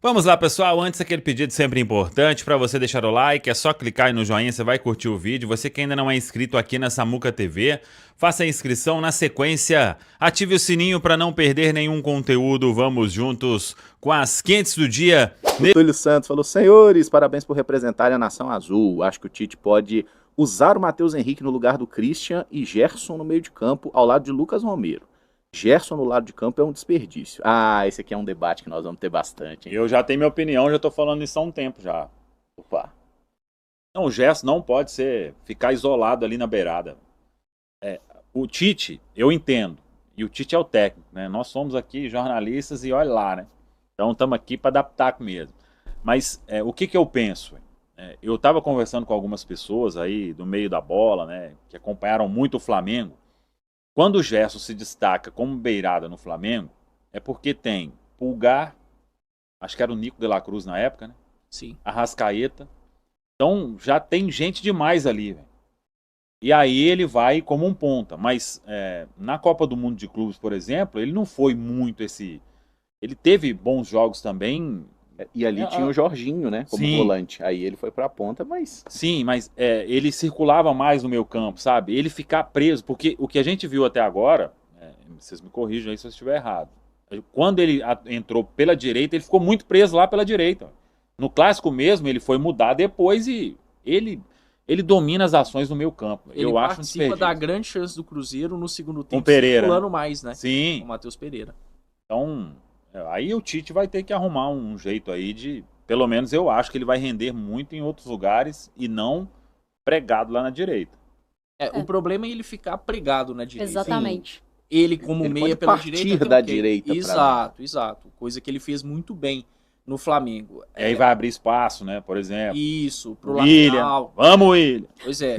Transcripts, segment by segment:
Vamos lá, pessoal. Antes, aquele pedido sempre importante para você deixar o like. É só clicar aí no joinha, você vai curtir o vídeo. Você que ainda não é inscrito aqui na Samuca TV, faça a inscrição. Na sequência, ative o sininho para não perder nenhum conteúdo. Vamos juntos com as quentes do dia. O Túlio Santos falou: senhores, parabéns por representarem a Nação Azul. Acho que o Tite pode usar o Matheus Henrique no lugar do Christian e Gerson no meio de campo, ao lado de Lucas Romero. Gerson no lado de campo é um desperdício. Ah, esse aqui é um debate que nós vamos ter bastante, hein? Eu já tenho minha opinião, já tô falando isso há um tempo já. Opa. Não, o Gerson não pode ficar isolado ali na beirada. O Tite, eu entendo. E o Tite é o técnico, né? Nós somos aqui jornalistas e olha lá, né? Então estamos aqui para adaptar mesmo. Mas o que eu penso? Eu estava conversando com algumas pessoas aí do meio da bola, né? Que acompanharam muito o Flamengo. Quando o Gerson se destaca como beirada no Flamengo, é porque tem Pulgar, acho que era o Nico de la Cruz na época, né? Sim. Arrascaeta. Então já tem gente demais ali, velho. E aí ele vai como um ponta. Mas na Copa do Mundo de Clubes, por exemplo, ele não foi muito esse... Ele teve bons jogos também. E ali tinha o Jorginho, né? Como Sim. volante. Aí ele foi pra ponta, mas... Sim, mas ele circulava mais no meio campo, sabe? Ele ficar preso, porque o que a gente viu até agora, vocês me corrijam aí se eu estiver errado. Quando ele entrou pela direita, ele ficou muito preso lá pela direita. No clássico mesmo, ele foi mudar depois e ele domina as ações no meio campo. Ele eu acho um participa desperdício. da grande chance do Cruzeiro no segundo tempo, Pereira, circulando mais, né? Sim. O Matheus Pereira. Então, aí o Tite vai ter que arrumar um jeito aí de... Pelo menos eu acho que ele vai render muito em outros lugares e não pregado lá na direita. O problema é ele ficar pregado na direita. Exatamente. Ele como Ele meia pode pela partir direita. da direita pra- Exato. Coisa que ele fez muito bem no Flamengo. E aí vai abrir espaço, né? Por exemplo. Isso, pro William. lateral. Vamos, William. Pois é.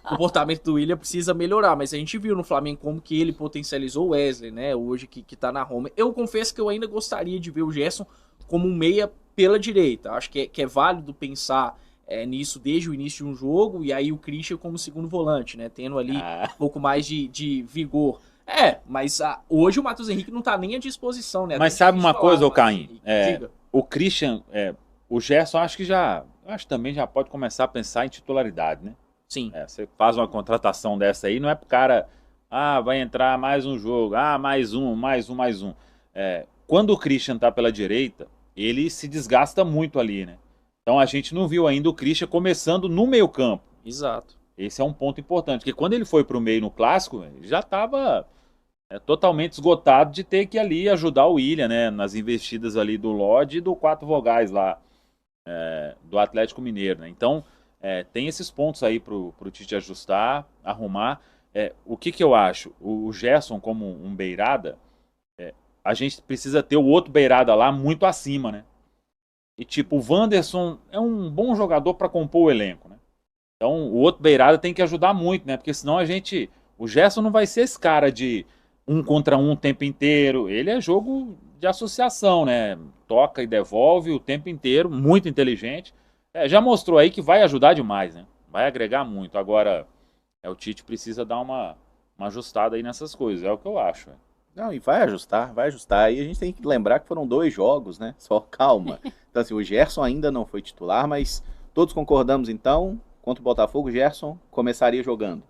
O comportamento do William precisa melhorar, mas a gente viu no Flamengo como que ele potencializou o Wesley, né? Hoje que tá na Roma. Eu confesso que eu ainda gostaria de ver o Gerson como um meia pela direita. Acho que é válido pensar nisso desde o início de um jogo, e aí o Christian como segundo volante, né? Tendo ali um pouco mais de vigor. Mas hoje o Matheus Henrique não tá nem à disposição, né? Mas Até sabe difícil uma coisa, falar ô do Caim? Matheus Henrique. Diga. O Christian, o Gerson, acho que também já pode começar a pensar em titularidade, né? Sim. Você faz uma contratação dessa aí, não é pro cara, vai entrar mais um jogo, mais um. Quando o Christian tá pela direita, ele se desgasta muito ali, né? Então a gente não viu ainda o Christian começando no meio campo. Exato. Esse é um ponto importante, porque quando ele foi pro meio no Clássico, ele já estava totalmente esgotado de ter que ali ajudar o William, né? Nas investidas ali do Lodge e do Quatro Vogais lá, do Atlético Mineiro, né? Então, tem esses pontos aí pro Tite ajustar, arrumar. O que eu acho? O Gerson como um beirada, a gente precisa ter o outro beirada lá muito acima, né? E tipo, o Wanderson é um bom jogador para compor o elenco, né? Então, o outro beirada tem que ajudar muito, né? Porque senão o Gerson não vai ser esse cara de 1 contra 1 o tempo inteiro. Ele é jogo de associação, né? Toca e devolve o tempo inteiro, muito inteligente. Já mostrou aí que vai ajudar demais, né? Vai agregar muito. Agora, o Tite precisa dar uma ajustada aí nessas coisas, é o que eu acho. Não, e vai ajustar. E a gente tem que lembrar que foram 2 jogos, né? Só calma. Então assim, o Gerson ainda não foi titular, mas todos concordamos então, contra o Botafogo, o Gerson começaria jogando.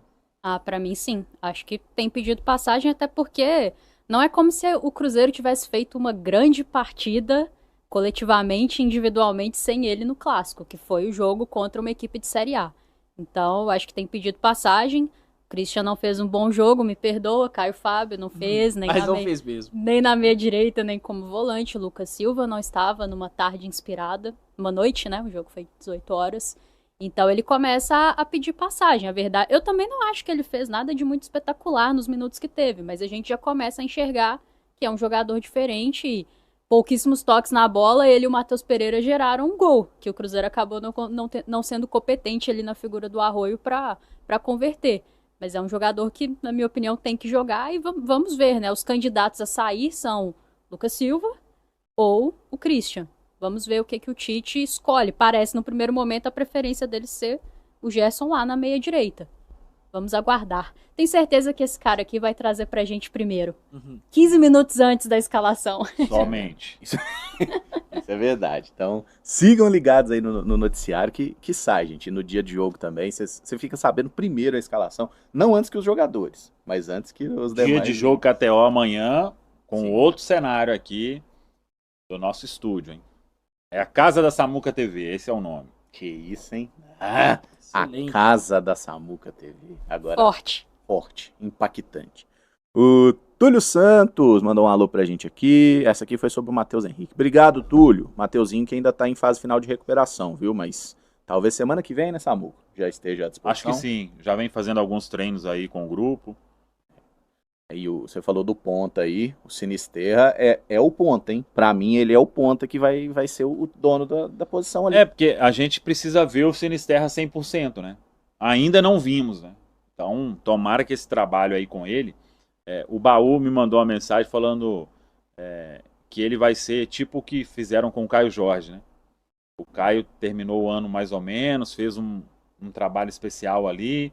Pra mim sim. Acho que tem pedido passagem, até porque não é como se o Cruzeiro tivesse feito uma grande partida coletivamente, individualmente, sem ele no Clássico, que foi o jogo contra uma equipe de Série A. Então, acho que tem pedido passagem. O Christian não fez um bom jogo, me perdoa. Caio Fábio não fez, Fez mesmo. nem na meia direita, nem como volante. O Lucas Silva não estava numa tarde inspirada. Uma noite, né? O jogo foi 18 horas. Então ele começa a pedir passagem. A verdade, eu também não acho que ele fez nada de muito espetacular nos minutos que teve, mas a gente já começa a enxergar que é um jogador diferente e pouquíssimos toques na bola, ele e o Matheus Pereira geraram um gol, que o Cruzeiro acabou não sendo competente ali na figura do Arroio para converter. Mas é um jogador que, na minha opinião, tem que jogar e vamos ver, né? Os candidatos a sair são Lucas Silva ou o Christian. Vamos ver o que o Tite escolhe. Parece, no primeiro momento, a preferência dele ser o Gerson lá na meia-direita. Vamos aguardar. Tenho certeza que esse cara aqui vai trazer pra gente primeiro. Uhum. 15 minutos antes da escalação. Somente. Isso é verdade. Então, sigam ligados aí no noticiário que sai, gente. E no dia de jogo também, você fica sabendo primeiro a escalação. Não antes que os jogadores, mas antes que os demais. Dia de jogo KTO amanhã, com Sim. outro cenário aqui do nosso estúdio, hein? É a Casa da Samuca TV, esse é o nome. Que isso, hein? Ah, a Excelente. Casa da Samuca TV. Agora, Forte. forte, impactante. O Túlio Santos mandou um alô pra gente aqui. Essa aqui foi sobre o Matheus Henrique. Obrigado, Túlio. Mateuzinho que ainda tá em fase final de recuperação, viu? Mas talvez semana que vem, né, Samuca? Já esteja à disposição. Acho que sim, já vem fazendo alguns treinos aí com o grupo. Aí você falou do ponta aí, o Sinisterra é o ponta, hein? Pra mim ele é o ponta que vai ser o dono da posição ali. É, porque a gente precisa ver o Sinisterra 100%, né? Ainda não vimos, né? Então, tomara que esse trabalho aí com ele... o Baú me mandou uma mensagem falando que ele vai ser tipo o que fizeram com o Caio Jorge, né? O Caio terminou o ano mais ou menos, fez um trabalho especial ali,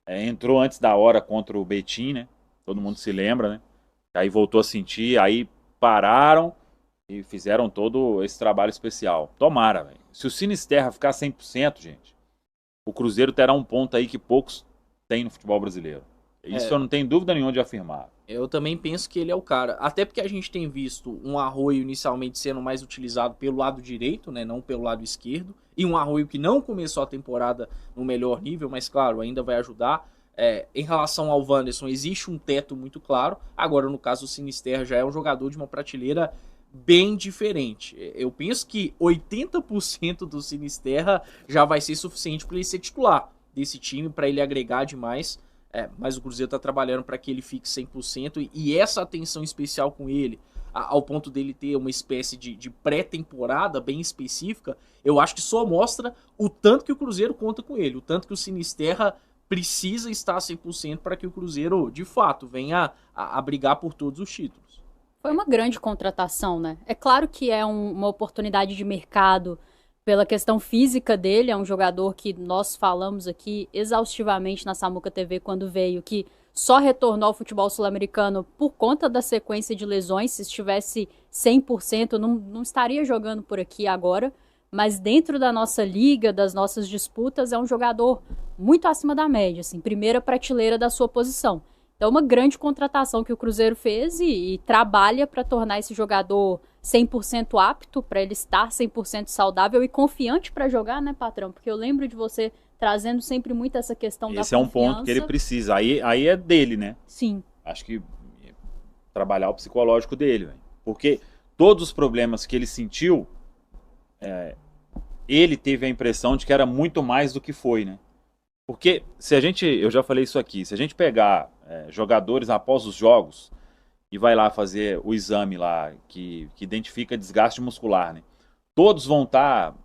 entrou antes da hora contra o Betim, né? Todo mundo se lembra, né? Aí voltou a sentir, aí pararam e fizeram todo esse trabalho especial. Tomara, velho. Se o Sinisterra ficar 100%, gente, o Cruzeiro terá um ponto aí que poucos têm no futebol brasileiro. Isso eu não tenho dúvida nenhuma de afirmar. Eu também penso que ele é o cara. Até porque a gente tem visto um Arroio inicialmente sendo mais utilizado pelo lado direito, né? Não pelo lado esquerdo. E um Arroio que não começou a temporada no melhor nível, mas claro, ainda vai ajudar. Em relação ao Wanderson, existe um teto muito claro. Agora, no caso, o Sinisterra já é um jogador de uma prateleira bem diferente. Eu penso que 80% do Sinisterra já vai ser suficiente para ele ser titular desse time, para ele agregar demais. Mas o Cruzeiro está trabalhando para que ele fique 100%. E essa atenção especial com ele, ao ponto dele ter uma espécie de pré-temporada bem específica, eu acho que só mostra o tanto que o Cruzeiro conta com ele, o tanto que o Sinisterra precisa estar 100% para que o Cruzeiro, de fato, venha a brigar por todos os títulos. Foi uma grande contratação, né? É claro que é uma oportunidade de mercado pela questão física dele. É um jogador que nós falamos aqui exaustivamente na Samuca TV quando veio, que só retornou ao futebol sul-americano por conta da sequência de lesões. Se estivesse 100%, não estaria jogando por aqui agora. Mas dentro da nossa liga, das nossas disputas, é um jogador muito acima da média, assim, primeira prateleira da sua posição. Então, uma grande contratação que o Cruzeiro fez e trabalha para tornar esse jogador 100% apto, para ele estar 100% saudável e confiante para jogar, né, patrão? Porque eu lembro de você trazendo sempre muito essa questão da confiança. Esse é um ponto que ele precisa. Aí é dele, né? Sim. Acho que trabalhar o psicológico dele, véio. Porque todos os problemas que ele sentiu, ele teve a impressão de que era muito mais do que foi, né? Porque se a gente, eu já falei isso aqui, se a gente pegar jogadores após os jogos e vai lá fazer o exame lá que identifica desgaste muscular, né? Todos vão estar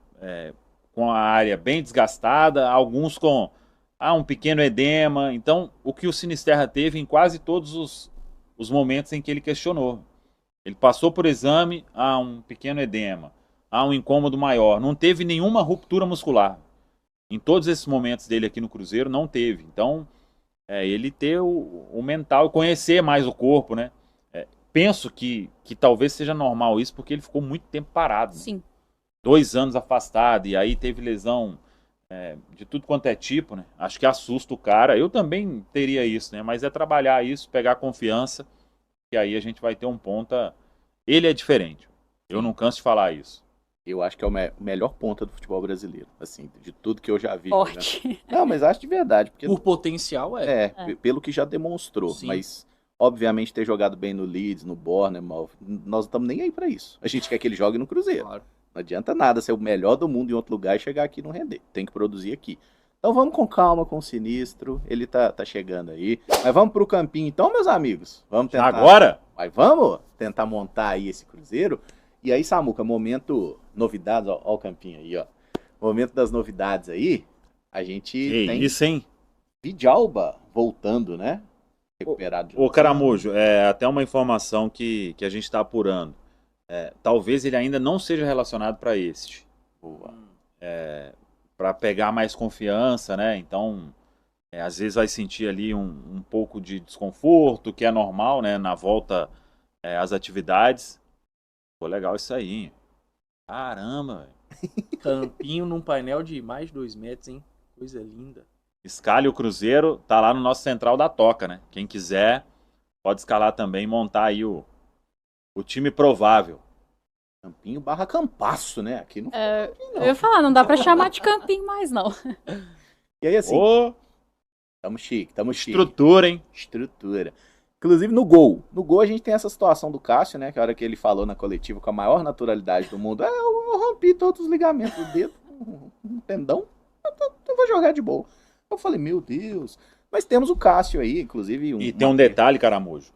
com a área bem desgastada, alguns com um pequeno edema. Então, o que o Sinisterra teve em quase todos os momentos em que ele questionou. Ele passou por exame, um pequeno edema, um incômodo maior. Não teve nenhuma ruptura muscular. Em todos esses momentos dele aqui no Cruzeiro, não teve. Então, ele ter o mental, conhecer mais o corpo, né? Penso que talvez seja normal isso, porque ele ficou muito tempo parado. Sim. Né? 2 anos afastado, e aí teve lesão de tudo quanto é tipo, né? Acho que assusta o cara. Eu também teria isso, né? Mas é trabalhar isso, pegar confiança, e aí a gente vai ter um ponta... Ele é diferente. Eu não canso de falar isso. Eu acho que é o melhor ponta do futebol brasileiro, assim, de tudo que eu já vi. Forte. Né? Não, mas acho de verdade. Porque, por potencial, pelo que já demonstrou. Sim. Mas, obviamente, ter jogado bem no Leeds, no Bournemouth, nós não estamos nem aí pra isso. A gente quer que ele jogue no Cruzeiro. Claro. Não adianta nada ser o melhor do mundo em outro lugar e chegar aqui e não render. Tem que produzir aqui. Então vamos com calma com o Sinistro. Ele tá chegando aí. Mas vamos pro campinho então, meus amigos. Vamos tentar... Agora? Mas vamos tentar montar aí esse Cruzeiro. E aí, Samuca, momento novidades, ó o campinho aí, ó. Momento das novidades aí, a gente tem isso, hein? Vidalba voltando, né? Recuperado. Ô, Caramujo, até uma informação que a gente está apurando. Talvez ele ainda não seja relacionado para este. Para pegar mais confiança, né? Então, Às vezes vai sentir ali um pouco de desconforto, que é normal, né? Na volta às atividades. Pô, legal isso aí, hein? Caramba, velho. Campinho num painel de mais de 2 metros, hein? Coisa linda. Escale o Cruzeiro, tá lá no nosso central da Toca, né? Quem quiser pode escalar também e montar aí o time provável. Campinho barra Campaço, né? Aqui não. Eu ia falar, não dá pra chamar de campinho mais, não. E aí, assim, Ô, tamo chique. estrutura, hein? Estrutura. Inclusive no gol. No gol a gente tem essa situação do Cássio, né? Que a hora que ele falou na coletiva com a maior naturalidade do mundo, eu rompi todos os ligamentos do dedo, um tendão, eu vou jogar de boa. Eu falei, meu Deus. Mas temos o Cássio aí, inclusive. E tem um detalhe, Caramujo.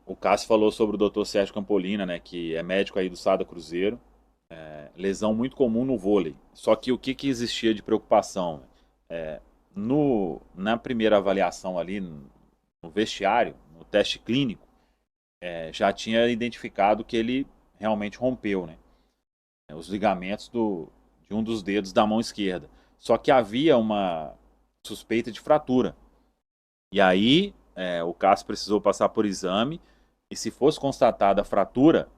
O Cássio falou sobre o Dr. Sérgio Campolina, né? Que é médico aí do Sada Cruzeiro. Lesão muito comum no vôlei. Só que o que existia de preocupação? Na primeira avaliação ali, no vestiário, no teste clínico, já tinha identificado que ele realmente rompeu, né? Os ligamentos de um dos dedos da mão esquerda. Só que havia uma suspeita de fratura. E aí, o Cássio precisou passar por exame, e se fosse constatada a fratura,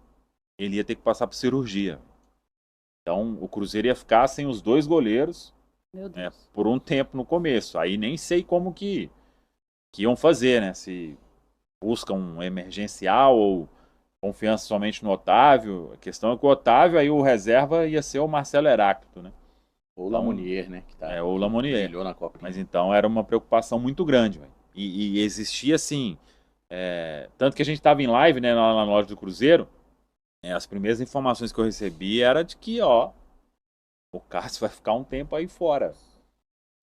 ele ia ter que passar por cirurgia. Então, o Cruzeiro ia ficar sem os 2 goleiros por um tempo no começo. Aí nem sei como que iam fazer, né? Se buscam um emergencial ou confiança somente no Otávio. A questão é que o Otávio, aí o reserva ia ser o Marcelo Heráclito, né? Ou o Lamonier, né? Que ou o Lamonier. Na Copa. Mas então era uma preocupação muito grande, véio. E existia assim, tanto que a gente estava em live, né, lá na loja do Cruzeiro, as primeiras informações que eu recebi era de que, o Cássio vai ficar um tempo aí fora.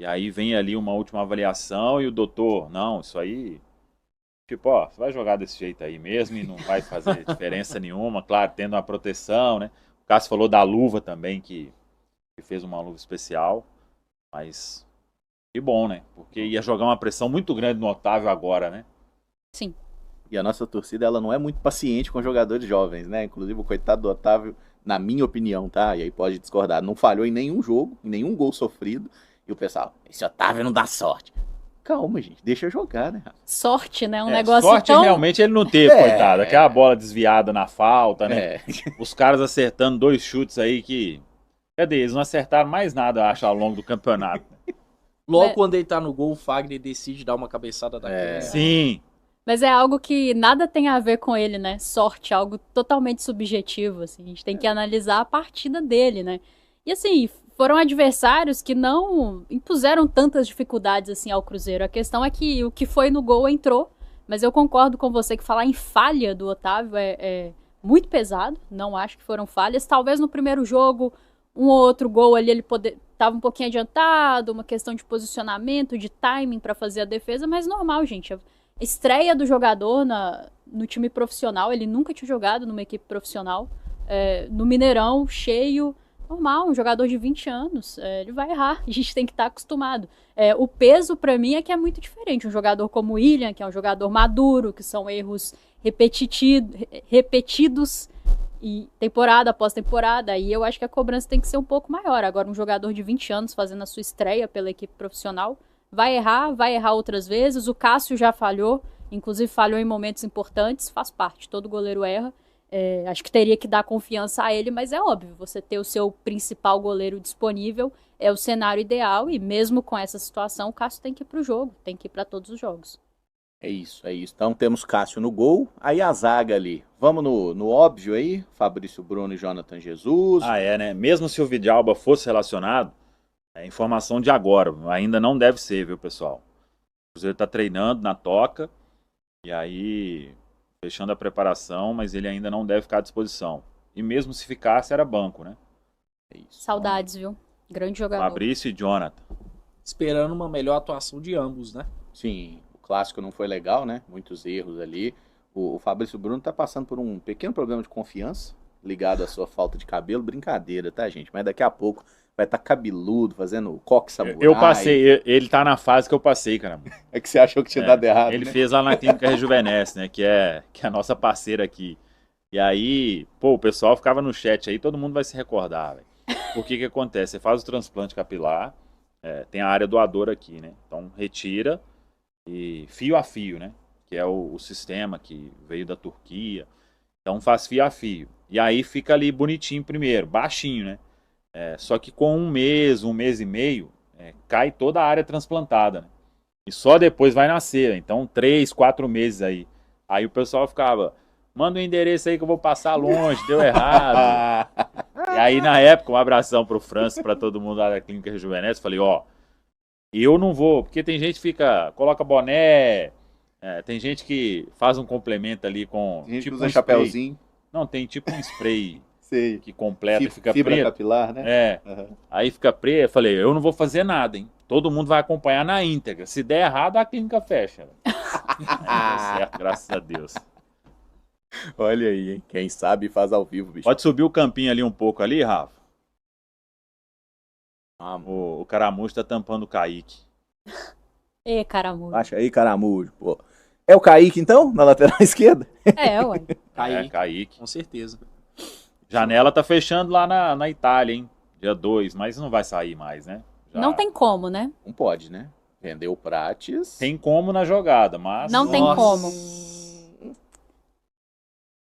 E aí vem ali uma última avaliação e o doutor, não, isso aí, tipo, você vai jogar desse jeito aí mesmo e não vai fazer diferença nenhuma, claro, tendo uma proteção, né? O Cássio falou da luva também, que fez uma luva especial, mas que bom, né? Porque ia jogar uma pressão muito grande no Otávio agora, né? Sim. E a nossa torcida, ela não é muito paciente com jogadores jovens, né? Inclusive o coitado do Otávio, na minha opinião, tá? E aí pode discordar, não falhou em nenhum jogo, em nenhum gol sofrido. E o pessoal, esse Otávio não dá sorte. Calma, gente, deixa jogar, né? Sorte, né? Um negócio sorte tão... realmente ele não teve, coitado. Aquela bola desviada na falta, né? Os caras acertando 2 chutes aí que... Cadê? Eles não acertaram mais nada, eu acho, ao longo do campeonato. Logo quando ele tá no gol, o Fagner decide dar uma cabeçada daquela. Sim. Mas é algo que nada tem a ver com ele, né? Sorte, algo totalmente subjetivo, assim. A gente tem que analisar a partida dele, né? E assim, foram adversários que não impuseram tantas dificuldades assim ao Cruzeiro. A questão é que o que foi no gol entrou, mas eu concordo com você que falar em falha do Otávio é muito pesado. Não acho que foram falhas. Talvez no primeiro jogo, um ou outro gol ali ele tava um pouquinho adiantado, uma questão de posicionamento, de timing para fazer a defesa, mas normal, gente. A estreia do jogador no time profissional, ele nunca tinha jogado numa equipe profissional, no Mineirão, cheio, normal, um jogador de 20 anos, ele vai errar, a gente tem que estar acostumado. O peso para mim é que é muito diferente, um jogador como o William, que é um jogador maduro, que são erros repetidos, e temporada após temporada, e eu acho que a cobrança tem que ser um pouco maior. Agora, um jogador de 20 anos fazendo a sua estreia pela equipe profissional, vai errar outras vezes. O Cássio já falhou, inclusive falhou em momentos importantes, faz parte, todo goleiro erra. Acho que teria que dar confiança a ele, mas é óbvio, você ter o seu principal goleiro disponível é o cenário ideal, e mesmo com essa situação, o Cássio tem que ir para o jogo, tem que ir para todos os jogos. É isso. Então temos Cássio no gol, aí a zaga ali. Vamos no óbvio aí, Fabrício Bruno e Jonathan Jesus. Né? Mesmo se o Vidalba fosse relacionado, é informação de agora, ainda não deve ser, viu, pessoal? O Cruzeiro tá treinando na Toca, e aí fechando a preparação, mas ele ainda não deve ficar à disposição. E mesmo se ficasse, era banco, né? É isso. Saudades, viu? Grande jogador. Fabrício e Jonathan. Esperando uma melhor atuação de ambos, né? Sim, o clássico não foi legal, né? Muitos erros ali. O Fabrício Bruno tá passando por um pequeno problema de confiança, ligado à sua falta de cabelo. Brincadeira, tá, gente? Mas daqui a pouco vai estar cabeludo, fazendo coque samurai. Eu passei, ele tá na fase que eu passei, cara. É que você achou que tinha dado errado, Ele né? fez lá na Clínica Rejuvenesce, né? Que é a nossa parceira aqui. E aí, o pessoal ficava no chat aí, todo mundo vai se recordar, velho. Por que acontece? Você faz o transplante capilar, tem a área doadora aqui, né? Então retira e fio a fio, né? Que é o sistema que veio da Turquia. Então faz fio a fio. E aí fica ali bonitinho primeiro, baixinho, né? Só que com um mês e meio, cai toda a área transplantada, né? E só depois vai nascer. Então 3, 4 meses aí. Aí o pessoal ficava, manda um endereço aí que eu vou passar longe, deu errado. E aí na época, um abração pro Francis, pra todo mundo lá da Clínica Rejuvenesce, falei, ó, eu não vou, porque tem gente que coloca boné, tem gente que faz um complemento ali com Tem gente tipo que usa um spray. chapéuzinho. Não, tem tipo um spray Sei. que completa e fica Fibra preto. capilar, né? Uhum. Aí fica preto, eu falei, eu não vou fazer nada, hein? Todo mundo vai acompanhar na íntegra. Se der errado, a clínica fecha. Aí deu certo, graças a Deus. Olha aí, hein? Quem sabe faz ao vivo, bicho. Pode subir o campinho ali um pouco ali, Rafa? O Caramujo tá tampando o Kaique. Caramujo. Baixa aí, Caramujo, pô. É o Kaique, então, na lateral esquerda? Ué. Kaique. Com certeza. Janela tá fechando lá na Itália, hein? Dia 2, mas não vai sair mais, né? Não tem como, né? Não pode, né? Vender o Prates. Tem como na jogada, mas... Não tem como.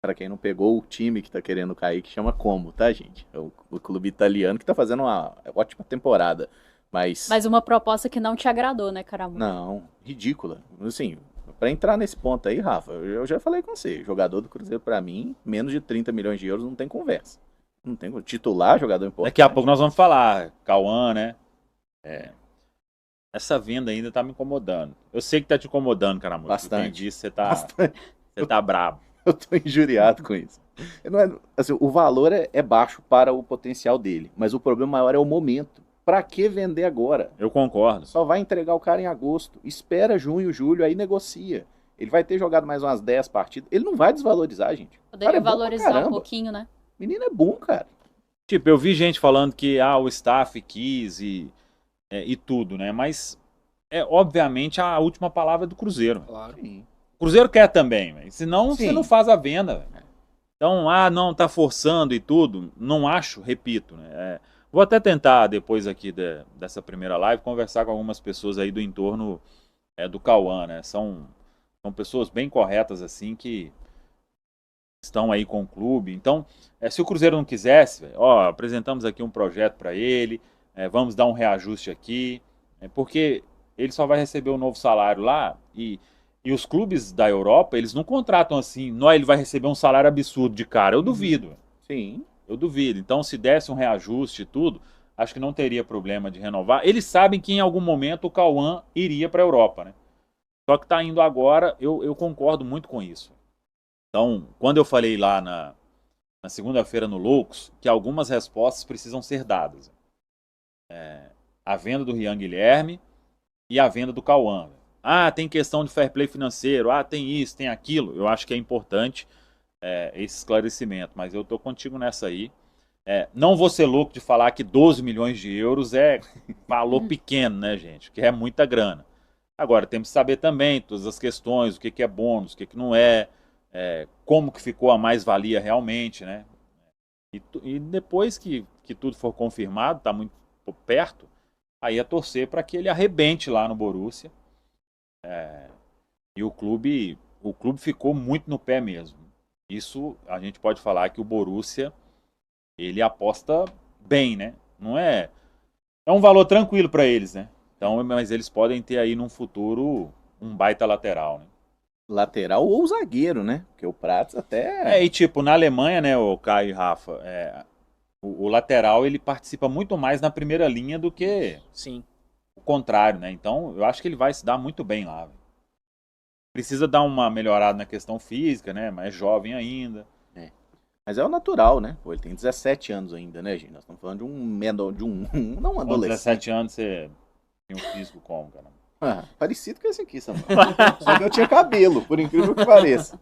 Para quem não pegou, o time que tá querendo cair, que chama Como, tá, gente? É o clube italiano que tá fazendo uma ótima temporada. Mas uma proposta que não te agradou, né, Caramujo? Não, ridícula. Assim, pra entrar nesse ponto aí, Rafa, eu já falei com você. Jogador do Cruzeiro, pra mim, menos de 30 milhões de euros não tem conversa. Não tem titular, jogador importante. Daqui a pouco nós vamos falar. Cauã, né? Essa venda ainda tá me incomodando. Eu sei que tá te incomodando, Caramujo. Bastante. Você tá brabo. Eu tô injuriado com isso. Assim, o valor é baixo para o potencial dele, mas o problema maior é o momento. Pra que vender agora? Eu concordo. Só vai entregar o cara em agosto. Espera junho, julho, aí negocia. Ele vai ter jogado mais umas 10 partidas. Ele não vai desvalorizar, gente. Poderia valorizar um pouquinho, né? Menino é bom, cara. Tipo, eu vi gente falando que o staff quis e tudo, né? Mas obviamente a última palavra é do Cruzeiro. Claro. Sim. O Cruzeiro quer também, véio. Senão Sim. você não faz a venda. Véio. Então, não, tá forçando e tudo. Não acho, repito, né? Vou até tentar, depois aqui dessa primeira live, conversar com algumas pessoas aí do entorno do Cauã, né? São pessoas bem corretas, assim, que estão aí com o clube. Então, se o Cruzeiro não quisesse, véio, apresentamos aqui um projeto para ele, vamos dar um reajuste aqui, porque ele só vai receber um novo salário lá e os clubes da Europa, eles não contratam assim, ele vai receber um salário absurdo de cara. Eu duvido. Sim. Eu duvido. Então, se desse um reajuste e tudo, acho que não teria problema de renovar. Eles sabem que em algum momento o Cauã iria para a Europa, né? Só que tá indo agora, eu concordo muito com isso. Então, quando eu falei lá na segunda-feira no Loucos, que algumas respostas precisam ser dadas. A venda do Rian Guilherme e a venda do Cauã. Tem questão de fair play financeiro, tem isso, tem aquilo. Eu acho que é importante esse esclarecimento, mas eu tô contigo nessa aí. Não vou ser louco de falar que 12 milhões de euros é valor pequeno, né, gente? Que é muita grana. Agora, temos que saber também todas as questões, o que é bônus, o que não é, como que ficou a mais-valia realmente, né? E depois que tudo for confirmado, tá muito perto, aí é torcer para que ele arrebente lá no Borussia. E o clube ficou muito no pé mesmo. Isso a gente pode falar que o Borussia ele aposta bem, né? Não é um valor tranquilo para eles, né? Então, mas eles podem ter aí num futuro um baita lateral, né? Lateral ou zagueiro, né? Porque o Prates até... E tipo, na Alemanha, né, o Caio e Rafa, o lateral ele participa muito mais na primeira linha do que Sim. o contrário, né? Então, eu acho que ele vai se dar muito bem lá. Véio. Precisa dar uma melhorada na questão física, né? Mas é jovem ainda. Mas é o natural, né? Pô, ele tem 17 anos ainda, né, gente? Nós estamos falando de não um adolescente. Com 17 anos você tem um físico como, cara? Parecido com esse aqui, Samuel. Só que eu tinha cabelo, por incrível que pareça.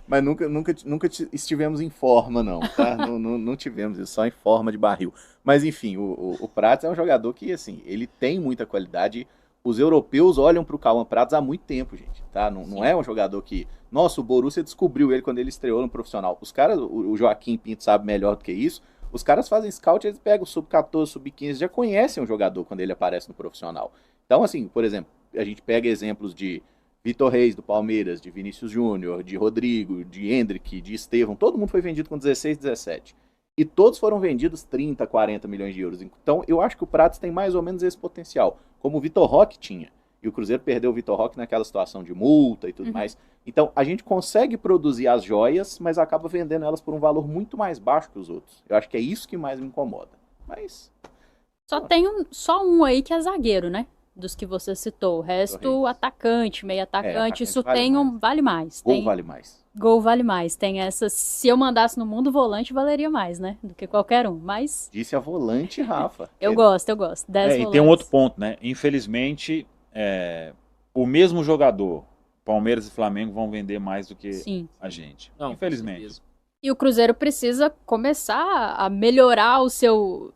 Mas nunca estivemos em forma, não, tá? Não tivemos isso, só em forma de barril. Mas enfim, o Prates é um jogador que, assim, ele tem muita qualidade. Os europeus olham para o Cauã Prates há muito tempo, gente, tá? Não é um jogador que... Nossa, o Borussia descobriu ele quando ele estreou no profissional. Os caras, o Joaquim Pinto sabe melhor do que isso. Os caras fazem scout, eles pegam o sub-14, sub-15, já conhecem o jogador quando ele aparece no profissional. Então, assim, por exemplo, a gente pega exemplos de Vitor Reis, do Palmeiras, de Vinícius Júnior, de Rodrigo, de Hendrick, de Estevão, todo mundo foi vendido com 16, 17. E todos foram vendidos 30, 40 milhões de euros. Então, eu acho que o Prates tem mais ou menos esse potencial, como o Vitor Roque tinha. E o Cruzeiro perdeu o Vitor Roque naquela situação de multa e tudo mais. Então, a gente consegue produzir as joias, mas acaba vendendo elas por um valor muito mais baixo que os outros. Eu acho que é isso que mais me incomoda. Mas... Tem só um aí que é zagueiro, né? Dos que você citou. O resto, atacante, meio atacante. Isso vale tem mais. Vale mais. Gol vale mais. Gol vale mais. Tem essa. Se eu mandasse no mundo, volante valeria mais, né? Do que qualquer um. Mas. Disse a volante, Rafa. eu gosto. 10 volantes. E tem um outro ponto, né? Infelizmente, o mesmo jogador, Palmeiras e Flamengo, vão vender mais do que a gente. Não, infelizmente. E o Cruzeiro precisa começar a melhorar o seu.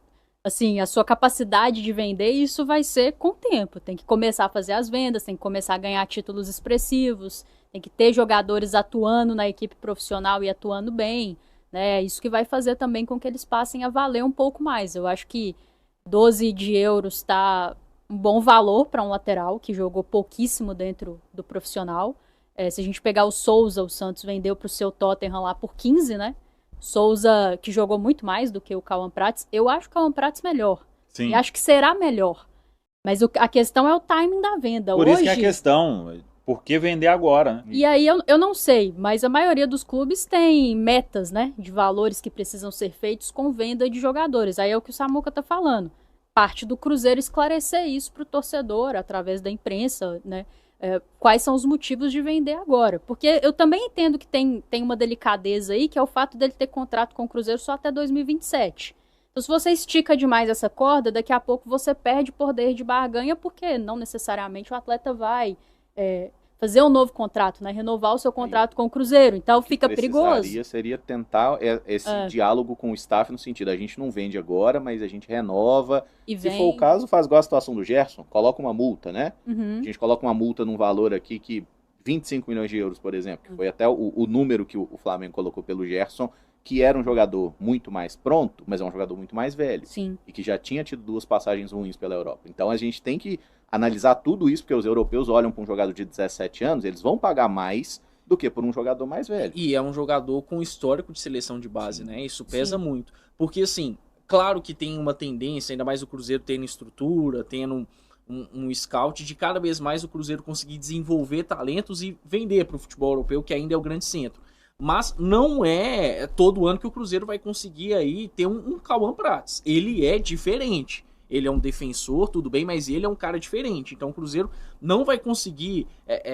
Assim, a sua capacidade de vender, e isso vai ser com o tempo. Tem que começar a fazer as vendas, tem que começar a ganhar títulos expressivos, tem que ter jogadores atuando na equipe profissional e atuando bem, né? Isso que vai fazer também com que eles passem a valer um pouco mais. Eu acho que 12 de euros está um bom valor para um lateral que jogou pouquíssimo dentro do profissional. Se a gente pegar o Souza, o Santos vendeu para o seu Tottenham lá por 15, né? Souza, que jogou muito mais do que o Cauã Prates, eu acho o Cauã Prates melhor. Sim. E acho que será melhor. Mas a questão é o timing da venda. Por isso que é a questão, por que vender agora? Né? E aí eu não sei, mas a maioria dos clubes tem metas, né, de valores que precisam ser feitos com venda de jogadores. Aí é o que o Samuca tá falando. Parte do Cruzeiro esclarecer isso pro torcedor, através da imprensa, né? Quais são os motivos de vender agora. Porque eu também entendo que tem uma delicadeza aí, que é o fato dele ter contrato com o Cruzeiro só até 2027. Então, se você estica demais essa corda, daqui a pouco você perde poder de barganha, porque não necessariamente o atleta vai fazer um novo contrato, né? Renovar o seu contrato com o Cruzeiro. Então, fica perigoso. Seria tentar esse diálogo com o staff no sentido, a gente não vende agora, mas a gente renova. Se for o caso, faz igual a situação do Gerson, coloca uma multa, né? A gente coloca uma multa num valor aqui que 25 milhões de euros, por exemplo, que foi até o número que o Flamengo colocou pelo Gerson, que era um jogador muito mais pronto, mas é um jogador muito mais velho. Sim. E que já tinha tido 2 passagens ruins pela Europa. Então a gente tem que analisar tudo isso, porque os europeus olham para um jogador de 17 anos, eles vão pagar mais do que por um jogador mais velho. E é um jogador com histórico de seleção de base, né? Isso pesa muito. Porque, assim, claro que tem uma tendência, ainda mais o Cruzeiro tendo estrutura, tendo um scout, de cada vez mais o Cruzeiro conseguir desenvolver talentos e vender para o futebol europeu, que ainda é o grande centro. Mas não é todo ano que o Cruzeiro vai conseguir aí ter um Cauã Prates. Ele é diferente. Ele é um defensor, tudo bem, mas ele é um cara diferente. Então o Cruzeiro não vai conseguir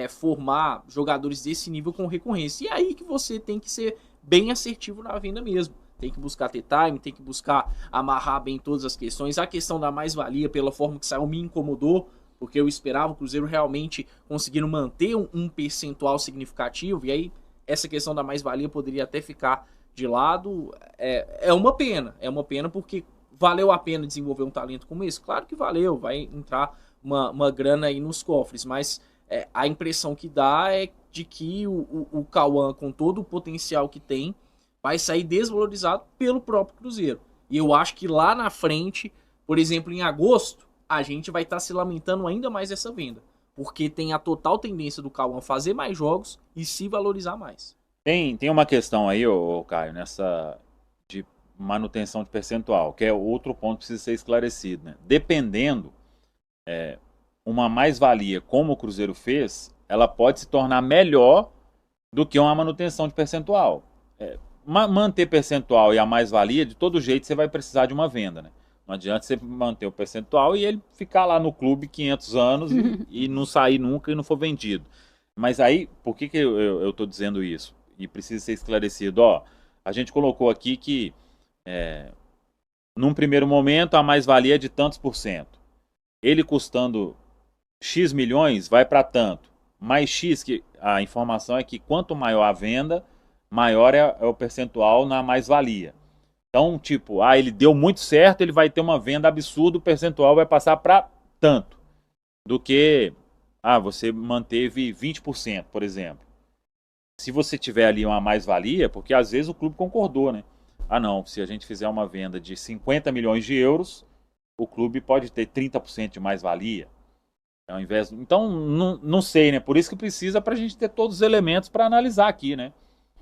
formar jogadores desse nível com recorrência. E aí que você tem que ser bem assertivo na venda mesmo. Tem que buscar ter time, tem que buscar amarrar bem todas as questões. A questão da mais-valia, pela forma que saiu, me incomodou, porque eu esperava o Cruzeiro realmente conseguindo manter um percentual significativo. E aí essa questão da mais-valia poderia até ficar de lado. É uma pena porque valeu a pena desenvolver um talento como esse? Claro que valeu, vai entrar uma grana aí nos cofres, mas a impressão que dá é de que o Cauã, com todo o potencial que tem, vai sair desvalorizado pelo próprio Cruzeiro. E eu acho que lá na frente, por exemplo, em agosto, a gente vai estar se lamentando ainda mais dessa venda, porque tem a total tendência do Cauã fazer mais jogos e se valorizar mais. Tem uma questão aí, Caio, nessa de manutenção de percentual, que é outro ponto que precisa ser esclarecido, né? Dependendo, uma mais-valia como o Cruzeiro fez, ela pode se tornar melhor do que uma manutenção de percentual. Manter percentual e a mais-valia, de todo jeito você vai precisar de uma venda, né? Não adianta você manter o percentual e ele ficar lá no clube 500 anos e não sair nunca e não for vendido. Mas aí, por que eu estou dizendo isso? E precisa ser esclarecido. A gente colocou aqui que num primeiro momento a mais-valia é de tantos por cento. Ele custando X milhões vai para tanto. Mais X, que a informação é que quanto maior a venda, maior é o percentual na mais-valia. Então, tipo, ele deu muito certo, ele vai ter uma venda absurda, o percentual vai passar para tanto. Do que, você manteve 20%, por exemplo. Se você tiver ali uma mais-valia, porque às vezes o clube concordou, né? não, se a gente fizer uma venda de 50 milhões de euros, o clube pode ter 30% de mais-valia. Ao invés... Então, não sei, né? Por isso que precisa para a gente ter todos os elementos para analisar aqui, né?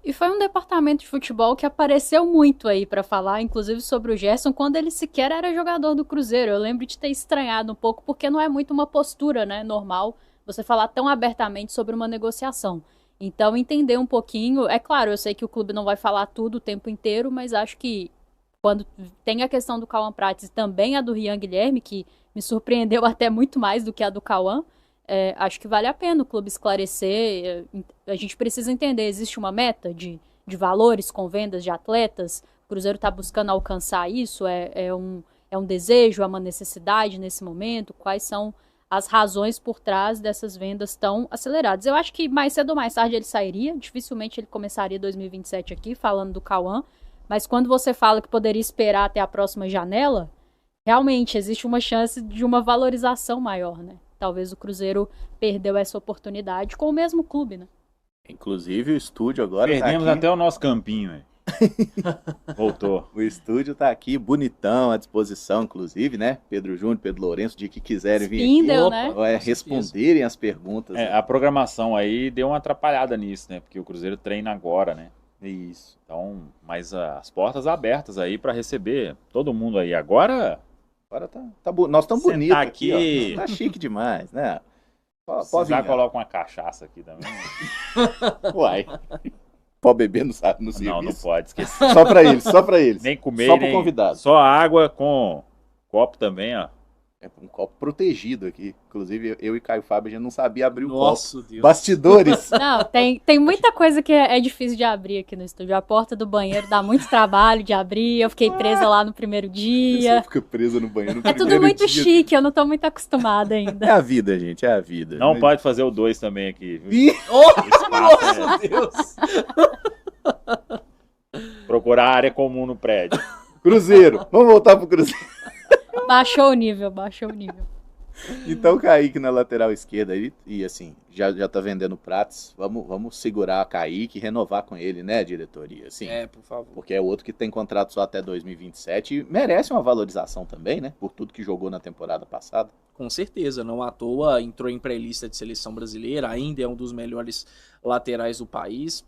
E foi um departamento de futebol que apareceu muito aí pra falar, inclusive sobre o Gerson, quando ele sequer era jogador do Cruzeiro. Eu lembro de ter estranhado um pouco, porque não é muito uma postura, né, normal, você falar tão abertamente sobre uma negociação. Então, entender um pouquinho... É claro, eu sei que o clube não vai falar tudo o tempo inteiro, mas acho que quando tem a questão do Cauã Prates e também a do Rian Guilherme, que me surpreendeu até muito mais do que a do Cauã, acho que vale a pena o clube esclarecer. A gente precisa entender, existe uma meta de valores com vendas de atletas? O Cruzeiro está buscando alcançar isso? É um desejo, é uma necessidade nesse momento? Quais são as razões por trás dessas vendas tão aceleradas? Eu acho que mais cedo ou mais tarde ele sairia, dificilmente ele começaria 2027 aqui, falando do Cauã, mas quando você fala que poderia esperar até a próxima janela, realmente existe uma chance de uma valorização maior, né? Talvez o Cruzeiro perdeu essa oportunidade com o mesmo clube, né? Inclusive o estúdio agora Perdemos tá aqui. até o nosso campinho, velho. Voltou. O estúdio tá aqui, bonitão, à disposição, inclusive, né? Pedro Júnior, Pedro Lourenço, de que quiserem vir Spindle, aqui, né? responderem as perguntas. né? A programação aí deu uma atrapalhada nisso, né? Porque o Cruzeiro treina agora, né? Isso. Então, mas as portas abertas aí para receber todo mundo aí. Agora, Agora nós estamos Sentar bonitos aqui. ó. Tá chique demais, né? se Pode já vir, coloca uma cachaça aqui também. Uai. Pode beber no serviço. Não pode esquecer. Só pra eles, só pra eles. Nem comer, Só pro nem... convidado. Só água com copo também, ó. É um copo protegido aqui. Inclusive, eu e Caio Fábio, a gente não sabia abrir o Nossa, copo. Deus. Bastidores. Não, tem muita coisa que é difícil de abrir aqui no estúdio. A porta do banheiro dá muito trabalho de abrir. Eu fiquei presa lá no primeiro A pessoa dia. fica presa no banheiro no É tudo primeiro muito dia. chique, eu não tô muito acostumada ainda. É a vida, gente, é a vida. Não Mas- pode fazer o 2 também aqui. viu? Ih, Nossa, Deus. Procurar área comum no prédio. Cruzeiro. Vamos voltar pro Cruzeiro. Baixou o nível, baixou o nível. Então, Kaique na lateral esquerda aí, e assim, já tá vendendo Prates. Vamos segurar a Kaique e renovar com ele, né, diretoria? Assim, Por favor. porque é outro que tem contrato só até 2027 e merece uma valorização também, né? Por tudo que jogou na temporada passada. Com certeza, não à toa entrou em pré-lista de seleção brasileira, ainda é um dos melhores laterais do país.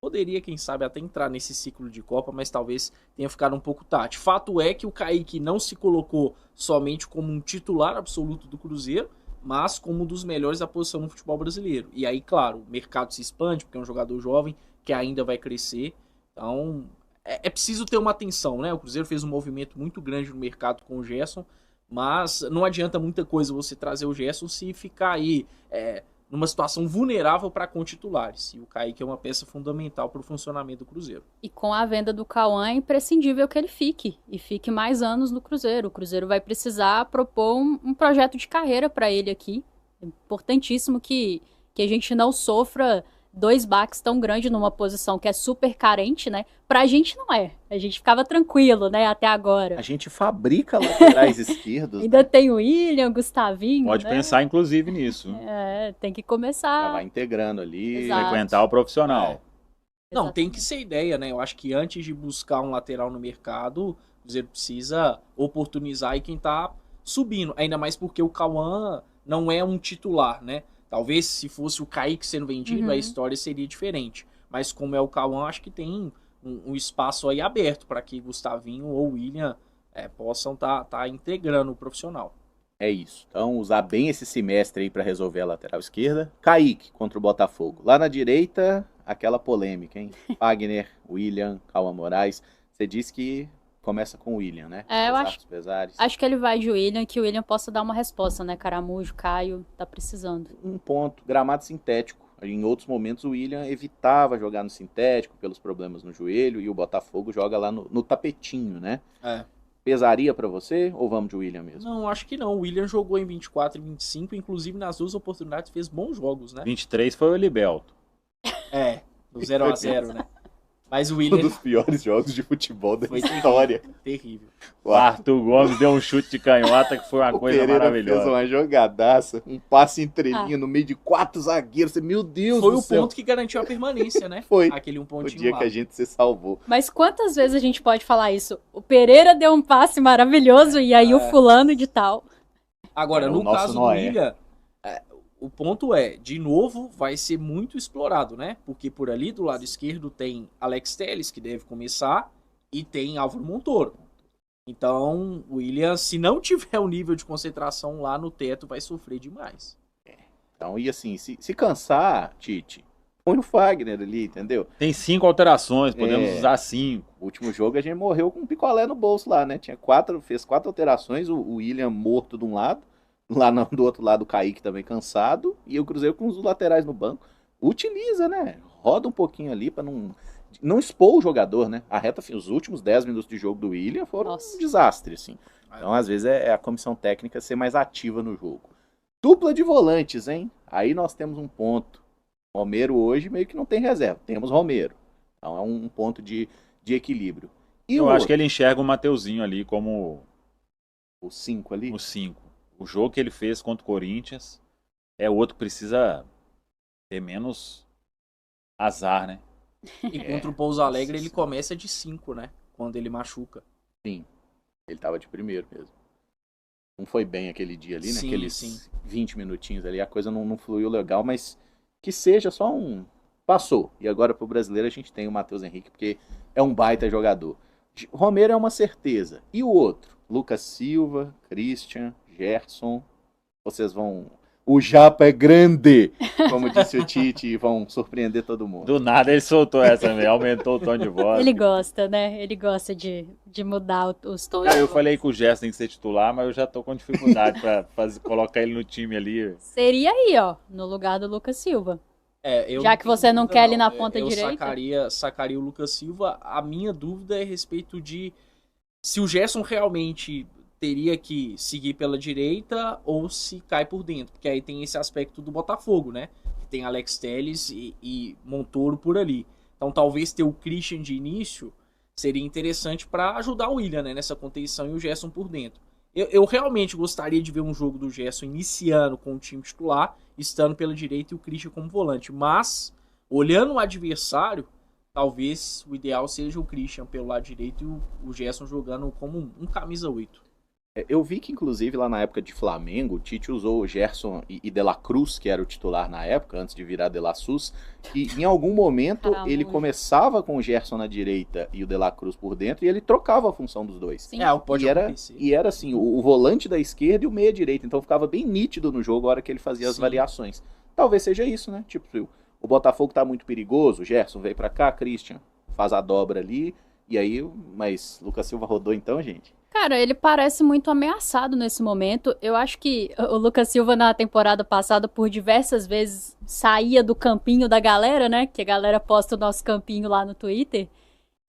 Poderia, quem sabe, até entrar nesse ciclo de Copa, mas talvez tenha ficado um pouco tarde. Fato é que o Kaique não se colocou somente como um titular absoluto do Cruzeiro, mas como um dos melhores da posição no futebol brasileiro. E aí, claro, o mercado se expande, porque é um jogador jovem que ainda vai crescer. Então, é preciso ter uma atenção, né? O Cruzeiro fez um movimento muito grande no mercado com o Gerson, mas não adianta muita coisa você trazer o Gerson se ficar aí numa situação vulnerável para com titulares. E o Kaique é uma peça fundamental para o funcionamento do Cruzeiro. E com a venda do Cauã é imprescindível que ele fique. E fique mais anos no Cruzeiro. O Cruzeiro vai precisar propor um projeto de carreira para ele aqui. É importantíssimo que a gente não sofra 2 baques tão grandes numa posição que é super carente, né? Pra gente não é. A gente ficava tranquilo, né? Até agora. A gente fabrica laterais esquerdos, Ainda né? tem o William, Gustavinho, Pode né? pensar, inclusive, nisso. Tem que Já começar. vai integrando ali. Exato. Frequentar o profissional. Não, Exatamente. tem que ser ideia, né? Eu acho que antes de buscar um lateral no mercado, o Cruzeiro precisa oportunizar aí quem tá subindo. Ainda mais porque o Cauã não é um titular, né? Talvez se fosse o Kaique sendo vendido, Uhum. a história seria diferente. Mas como é o Cauã, acho que tem um espaço aí aberto para que Gustavinho ou William possam tá integrando o profissional. É isso. Então, usar bem esse semestre aí para resolver a lateral esquerda. Kaique contra o Botafogo. Lá na direita, aquela polêmica, hein? Wagner, William, Cauã Moraes. Você disse que começa com o William, né? Eu Apesar acho- dos pesares. Acho que ele vai de William, que o William possa dar uma resposta, né? Caramujo, Caio, tá precisando. Um ponto, gramado sintético. Em outros momentos o William evitava jogar no sintético pelos problemas no joelho e o Botafogo joga lá no tapetinho, né? Pesaria pra você ou vamos de William mesmo? Não, acho que não. O William jogou em 24 e 25, inclusive nas 2 oportunidades fez bons jogos, né? 23 foi o Elivelto. No 0x0, né? Mas o Um William dos piores jogos de futebol da foi história. terrível. O Arthur Gomes deu um chute de canhota que foi uma O coisa Pereira maravilhosa. fez uma jogadaça, um passe entrelinha no meio de 4 zagueiros. Meu Deus Foi do o céu. ponto que garantiu a permanência, né? Foi. Aquele um O pontinho dia lá. que a gente se salvou. Mas quantas vezes a gente pode falar isso? O Pereira deu um passe maravilhoso e aí o fulano de tal. Agora, É, o no nosso caso do Noé. Willian, o ponto é, de novo, vai ser muito explorado, né? Porque por ali, do lado esquerdo, tem Alex Telles, que deve começar, e tem Álvaro Montoro. Então, o Willian, se não tiver o nível de concentração lá no teto, vai sofrer demais. Então, e assim, se cansar, Tite, põe o Fagner ali, entendeu? Tem 5 alterações, podemos É. usar 5. O último jogo a gente morreu com um picolé no bolso lá, né? Fez 4 alterações, o William morto de um lado, do outro lado o Kaique também cansado, e o Cruzeiro com os laterais no banco. Utiliza, né? Roda um pouquinho ali pra não expor o jogador, né? Os últimos 10 minutos de jogo do William foram Nossa. um desastre, assim. Então, às vezes, é a comissão técnica ser mais ativa no jogo. Dupla de volantes, hein? Aí nós temos um ponto. Romero hoje meio que não tem reserva. Temos Romero. Então é um ponto de equilíbrio. E Eu o acho que ele enxerga o Mateuzinho ali como o 5 ali. o 5. O jogo que ele fez contra o Corinthians é outro que precisa ter menos azar, né? E contra o Pouso Alegre, ele começa de 5, né? Quando ele machuca. Sim. Ele tava de primeiro mesmo. Não foi bem aquele dia ali, né? Sim, Aqueles sim. 20 minutinhos ali. A coisa não fluiu legal, mas que seja só um... Passou. E agora pro brasileiro a gente tem o Matheus Henrique, porque é um baita jogador. Romero é uma certeza. E o outro? Lucas Silva, Christian, Gerson. Vocês vão... O Japa é grande, como disse o Tite, e vão surpreender todo mundo. Do nada ele soltou essa também, aumentou o tom de voz. Ele gosta, né? Ele gosta de mudar os tons. Cara, eu falei que o Gerson tem que ser titular, mas eu já tô com dificuldade pra colocar ele no time ali. Seria aí, ó, no lugar do Lucas Silva. Eu Já que tenho você não dúvida, quer ele na ponta eu direita? sacaria o Lucas Silva. A minha dúvida é a respeito de se o Gerson realmente teria que seguir pela direita ou se cai por dentro. Porque aí tem esse aspecto do Botafogo, né? Que tem Alex Telles e Montoro por ali. Então talvez ter o Christian de início seria interessante para ajudar o Willian, né, nessa contenção e o Gerson por dentro. Eu realmente gostaria de ver um jogo do Gerson iniciando com o time titular, estando pela direita e o Christian como volante. Mas, olhando o adversário, talvez o ideal seja o Christian pelo lado direito e o Gerson jogando como um camisa 8. Eu vi que, inclusive, lá na época de Flamengo, o Tite usou o Gerson e De La Cruz, que era o titular na época, antes de virar De La Sus, e em algum momento Caramba. ele começava com o Gerson na direita e o De La Cruz por dentro, e ele trocava a função dos dois. Sim. Pode E era, acontecer. e era assim, o volante da esquerda e o meia direita, então ficava bem nítido no jogo a hora que ele fazia as Sim. variações. Talvez seja isso, né? Tipo, o Botafogo tá muito perigoso, o Gerson veio pra cá, Christian faz a dobra ali, e aí, mas Lucas Silva rodou então, gente? Cara, ele parece muito ameaçado nesse momento. Eu acho que o Lucas Silva, na temporada passada, por diversas vezes, saía do campinho da galera, né? Que a galera posta o nosso campinho lá no Twitter.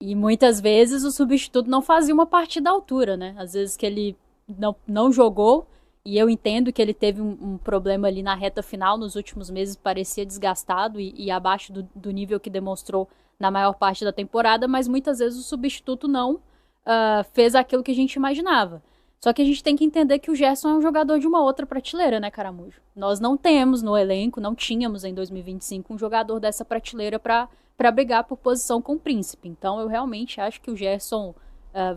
E muitas vezes o substituto não fazia uma partida à altura, né? Às vezes que ele não jogou, e eu entendo que ele teve um problema ali na reta final, nos últimos meses parecia desgastado e abaixo do nível que demonstrou na maior parte da temporada, mas muitas vezes o substituto não fez aquilo que a gente imaginava. Só que a gente tem que entender que o Gerson é um jogador de uma outra prateleira, né, Caramujo? Nós não temos no elenco, não tínhamos em 2025 um jogador dessa prateleira para brigar por posição com o Príncipe. Então eu realmente acho que o Gerson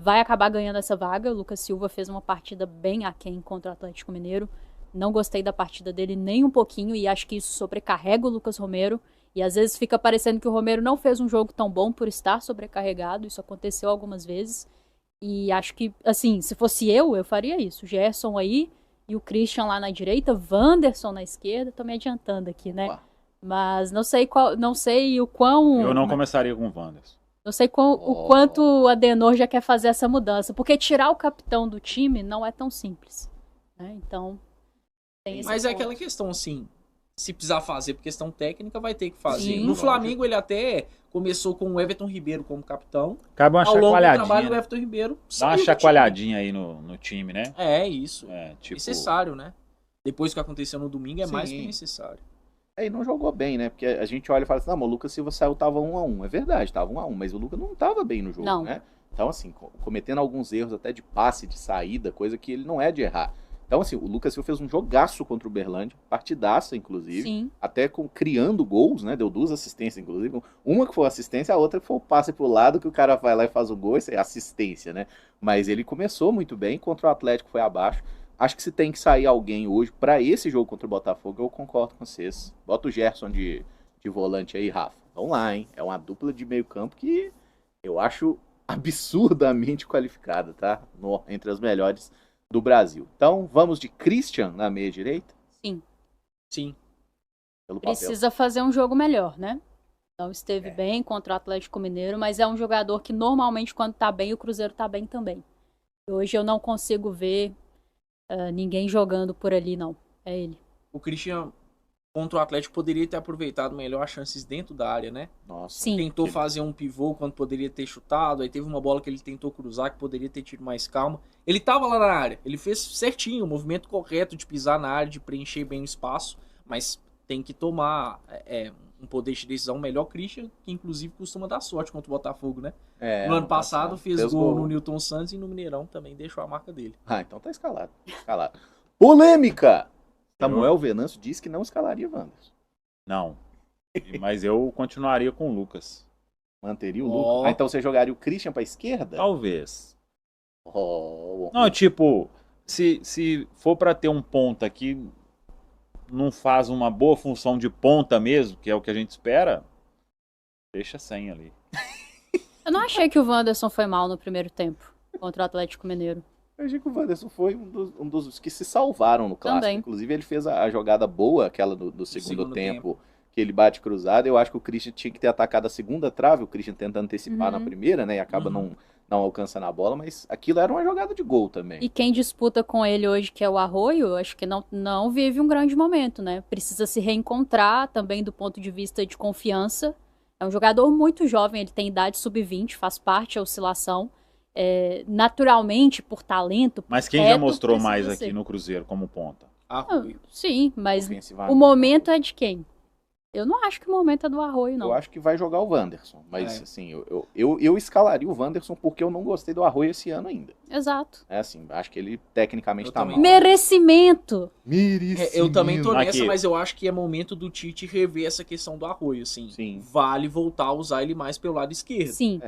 vai acabar ganhando essa vaga. O Lucas Silva fez uma partida bem aquém contra o Atlético Mineiro. Não gostei da partida dele nem um pouquinho e acho que isso sobrecarrega o Lucas Romero. E às vezes fica parecendo que o Romero não fez um jogo tão bom por estar sobrecarregado. Isso aconteceu algumas vezes. E acho que, assim, se fosse eu faria isso. O Gerson aí e o Christian lá na direita, Wanderson na esquerda. Tô me adiantando aqui, né? Ué. Mas não sei o quão... Eu não começaria com o Wanderson. Não sei o quanto o Adenor já quer fazer essa mudança. Porque tirar o capitão do time não é tão simples, né? Então, tem esse Mas é ponto. aquela questão, assim, se precisar fazer por questão técnica, vai ter que fazer. Sim, no lógico. Flamengo, ele até começou com o Everton Ribeiro como capitão. Cabe uma Ao longo do trabalho, chacoalhadinha. o Né? Everton Ribeiro Dá uma saiu do time. chacoalhadinha aí no time, né? É, isso. É, tipo, Necessário, né? Depois que aconteceu no domingo, é mais Sim. que necessário. Aí não jogou bem, né? Porque a gente olha e fala assim, não, mas o Lucas Silva saiu, tava 1-1. É verdade, tava 1-1, mas o Lucas não tava bem no jogo, Não. né? Então, assim, cometendo alguns erros até de passe, de saída, coisa que ele não é de errar. Então, assim, o Lucas Silva fez um jogaço contra o Uberlândia, partidaça, inclusive. Sim. Até criando gols, né? Deu 2 assistências, inclusive. Uma que foi assistência, a outra que foi o passe pro lado, que o cara vai lá e faz o gol, isso é assistência, né? Mas ele começou muito bem, contra o Atlético foi abaixo. Acho que se tem que sair alguém hoje pra esse jogo contra o Botafogo, eu concordo com vocês. Bota o Gerson de volante aí, Rafa. Vamos lá, hein? É uma dupla de meio campo que eu acho absurdamente qualificada, tá? Entre as melhores do Brasil. Então, vamos de Christian na meia direita? Sim. Sim. Pelo papel. Precisa fazer um jogo melhor, né? Não esteve bem contra o Atlético Mineiro, mas é um jogador que normalmente quando tá bem, o Cruzeiro tá bem também. Hoje eu não consigo ver ninguém jogando por ali, não. É ele. O Christian contra o Atlético poderia ter aproveitado melhor as chances dentro da área, né? Nossa. Sim. Tentou fazer um pivô quando poderia ter chutado, aí teve uma bola que ele tentou cruzar que poderia ter tido mais calma. Ele tava lá na área, ele fez certinho, o movimento correto de pisar na área, de preencher bem o espaço, mas tem que tomar um poder de decisão melhor. Christian, que inclusive costuma dar sorte contra o Botafogo, né? No ano passado fez gol no Newton Santos e no Mineirão também deixou a marca dele. Ah, então tá escalado. Escalado. Polêmica! Samuel Venâncio disse que não escalaria Wanderson. Não. Mas eu continuaria com o Lucas. Manteria o Lucas? Ah, então você jogaria o Christian pra esquerda? Talvez. Oh. Não, tipo, se for pra ter um ponta que não faz uma boa função de ponta mesmo, que é o que a gente espera, deixa sem ali. Eu não achei que o Wanderson foi mal no primeiro tempo contra o Atlético Mineiro. Eu achei que o Wanderson foi um dos que se salvaram no clássico. Também. Inclusive, ele fez a jogada boa, aquela do segundo tempo, que ele bate cruzado. Eu acho que o Christian tinha que ter atacado a segunda trave, o Christian tenta antecipar na primeira, né? E acaba não alcançando a bola, mas aquilo era uma jogada de gol também. E quem disputa com ele hoje, que é o Arroio, acho que não vive um grande momento, né? Precisa se reencontrar também do ponto de vista de confiança. É um jogador muito jovem, ele tem idade sub-20, faz parte da oscilação. Naturalmente, por talento. Mas quem já mostrou mais aqui no Cruzeiro como ponta? Arroio. Sim, mas o momento é de quem? Eu não acho que o momento é do Arroio, não. Eu acho que vai jogar o Wanderson. Mas, assim, eu escalaria o Wanderson porque eu não gostei do Arroio esse ano ainda. Exato. É assim, acho que ele tecnicamente tá mal. Merecimento! Eu também tô nessa, mas eu acho que é momento do Tite rever essa questão do Arroio, assim. Sim. Vale voltar a usar ele mais pelo lado esquerdo. Sim.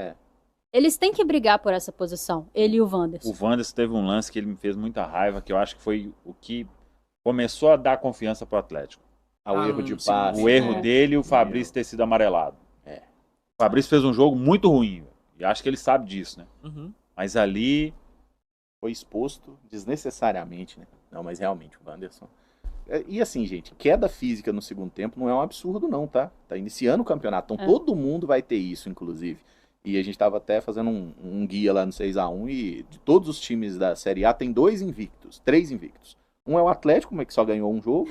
Eles têm que brigar por essa posição, ele e o Wanderson. O Wanderson teve um lance que ele me fez muita raiva, que eu acho que foi o que começou a dar confiança pro Atlético. O erro de passe. O erro dele e o Fabrício ter sido amarelado. O Fabrício fez um jogo muito ruim, e acho que ele sabe disso, né? Mas ali foi exposto desnecessariamente, né? Não, mas realmente, o Wanderson... E assim, gente, queda física no segundo tempo não é um absurdo não, tá? Tá iniciando o campeonato, então todo mundo vai ter isso, inclusive. E a gente tava até fazendo um guia lá no 6x1 e de todos os times da Série A tem 3 invictos. Um é o Atlético, que só ganhou um jogo.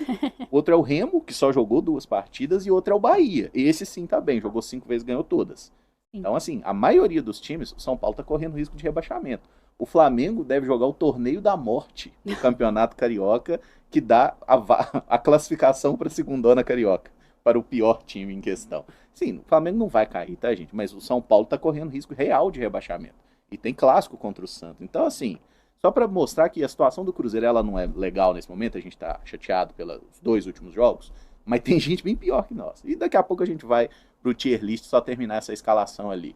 Outro é o Remo, que só jogou 2 partidas. E outro é o Bahia. Esse sim tá bem, jogou 5 vezes, ganhou todas. Sim. Então, assim, a maioria dos times, o São Paulo tá correndo risco de rebaixamento. O Flamengo deve jogar o torneio da morte no Campeonato Carioca, que dá a classificação para a segundona Carioca, para o pior time em questão. Sim, o Flamengo não vai cair, tá, gente? Mas o São Paulo tá correndo risco real de rebaixamento. E tem clássico contra o Santos. Então, assim... Só para mostrar que a situação do Cruzeiro ela não é legal nesse momento, a gente tá chateado pelos 2 últimos jogos, mas tem gente bem pior que nós. E daqui a pouco a gente vai pro tier list só terminar essa escalação ali.